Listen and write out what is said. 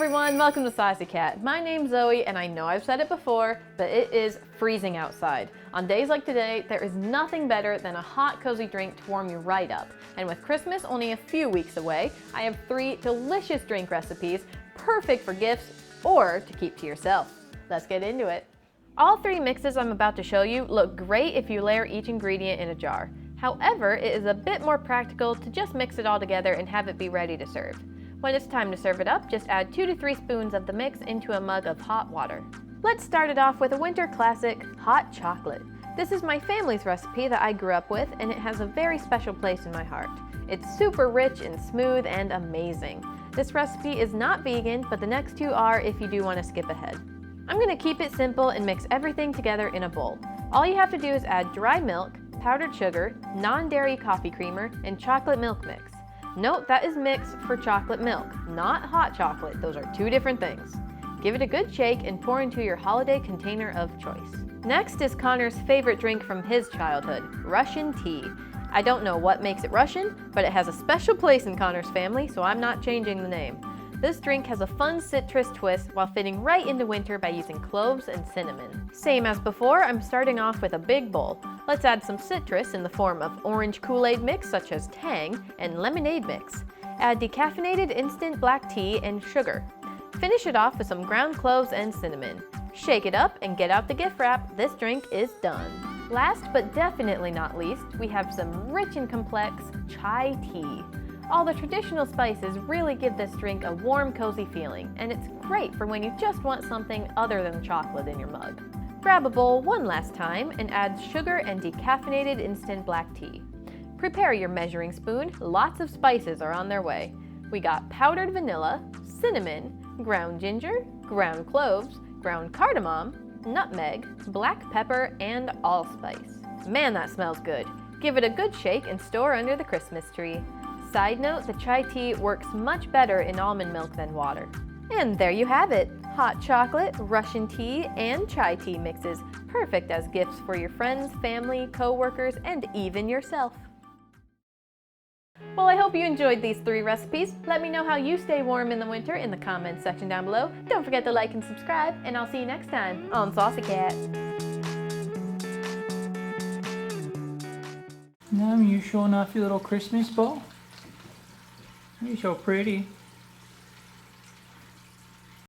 everyone, welcome to Saucy Cat. My name's Zoe, and I know I've said it before, but it is freezing outside. On days like today, there is nothing better than a hot, cozy drink to warm you right up. And with Christmas only a few weeks away, I have 3 delicious drink recipes, perfect for gifts or to keep to yourself. Let's get into it. All 3 mixes I'm about to show you look great if you layer each ingredient in a jar. However, it is a bit more practical to just mix it all together and have it be ready to serve. When it's time to serve it up, just add 2 to 3 spoons of the mix into a mug of hot water. Let's start it off with a winter classic, hot chocolate. This is my family's recipe that I grew up with, and it has a very special place in my heart. It's super rich and smooth and amazing. This recipe is not vegan, but the next 2 are if you do want to skip ahead. I'm going to keep it simple and mix everything together in a bowl. All you have to do is add dry milk, powdered sugar, non-dairy coffee creamer, and chocolate milk mix. Note that is mixed for chocolate milk, not hot chocolate. Those are 2 different things. Give it a good shake and pour into your holiday container of choice. Next is Connor's favorite drink from his childhood, Russian tea. I don't know what makes it Russian, but it has a special place in Connor's family, so I'm not changing the name. This drink has a fun citrus twist while fitting right into winter by using cloves and cinnamon. Same as before, I'm starting off with a big bowl. Let's add some citrus in the form of orange Kool-Aid mix such as Tang and lemonade mix. Add decaffeinated instant black tea and sugar. Finish it off with some ground cloves and cinnamon. Shake it up and get out the gift wrap. This drink is done. Last but definitely not least, we have some rich and complex chai tea. All the traditional spices really give this drink a warm, cozy feeling, and it's great for when you just want something other than chocolate in your mug. Grab a bowl one last time and add sugar and decaffeinated instant black tea. Prepare your measuring spoon, lots of spices are on their way. We got powdered vanilla, cinnamon, ground ginger, ground cloves, ground cardamom, nutmeg, black pepper, and allspice. Man, that smells good. Give it a good shake and store under the Christmas tree. Side note, the chai tea works much better in almond milk than water. And there you have it, hot chocolate, Russian tea, and chai tea mixes, perfect as gifts for your friends, family, co-workers, and even yourself. Well, I hope you enjoyed these 3 recipes. Let me know how you stay warm in the winter in the comments section down below. Don't forget to like and subscribe, and I'll see you next time on Saucy Cat. Now you showing off your little Christmas ball? You're so pretty.